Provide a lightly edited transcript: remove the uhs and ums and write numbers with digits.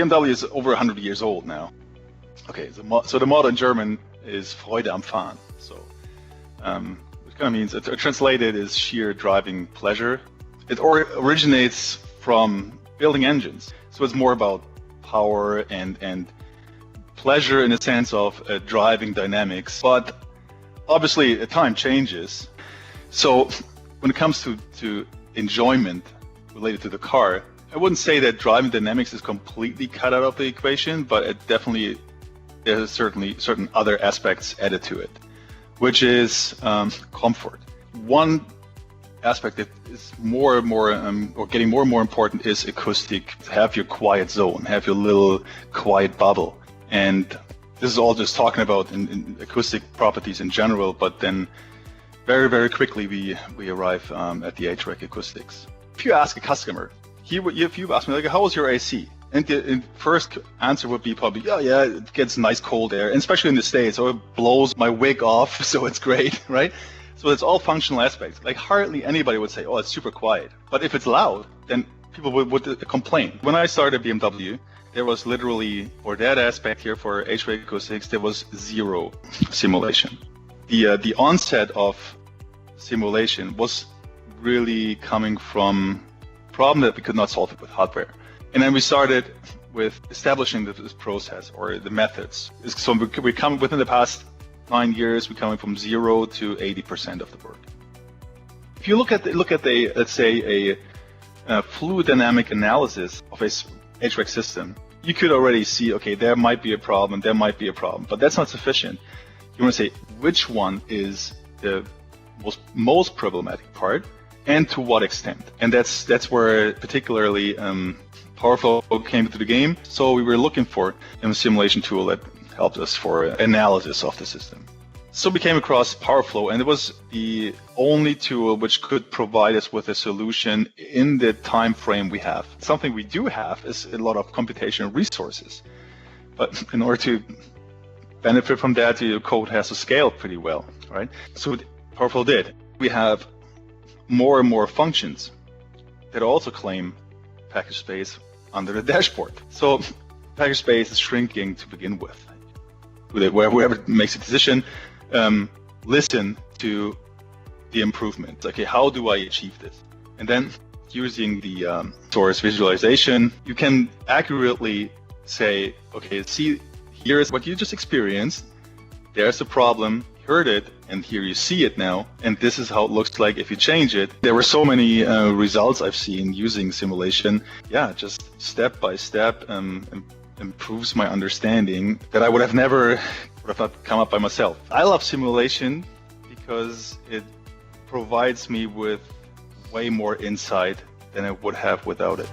BMW is over 100 years old now. Okay, so the motto in German is Freude am Fahren. So, which kind of means, translated is sheer driving pleasure. It originates from building engines. So it's more about power and pleasure in the sense of driving dynamics. But obviously, time changes. So when it comes to enjoyment related to the car, I wouldn't say that driving dynamics is completely cut out of the equation, but it definitely, there's certainly certain other aspects added to it, which is comfort. One aspect that is more and more, or getting more and more important, is acoustic. Have your quiet zone, have your little quiet bubble. And this is all just talking about in acoustic properties in general, but then very, very quickly we arrive at the HVAC acoustics. If you ask a customer, if you ask me, like, how was your AC? And the first answer would be probably, yeah, it gets nice cold air, and especially in the States, so it blows my wig off, so it's great, right? So it's all functional aspects. Like, hardly anybody would say, oh, it's super quiet. But if it's loud, then people would complain. When I started BMW, there was literally, for that aspect here, for HVAC acoustics, there was zero simulation. The onset of simulation was really coming from a problem that we could not solve it with hardware. And then we started with establishing this process or the methods. So we come within the past 9 years, we're coming from 0 to 80% of the work. If you look at let's say a fluid dynamic analysis of a HVAC system, you could already see, okay, there might be a problem, but that's not sufficient. You want to say which one is the most problematic part and to what extent. And that's where particularly PowerFLOW came into the game. So we were looking for a simulation tool that helped us for analysis of the system. So we came across PowerFLOW, and it was the only tool which could provide us with a solution in the time frame we have. Something we do have is a lot of computational resources, but in order to benefit from that, your code has to scale pretty well, right? So what PowerFLOW did, we have more and more functions that also claim package space under the dashboard. So package space is shrinking to begin with. Whoever makes a decision, listen to the improvements. Okay, how do I achieve this? And then using the source visualization, you can accurately say, okay, see, here's what you just experienced. There's a problem, heard it, and here you see it now. And this is how it looks like if you change it. There were so many results I've seen using simulation. Yeah, just step by step improves my understanding that I would have not come up by myself. I love simulation because it provides me with way more insight than I would have without it.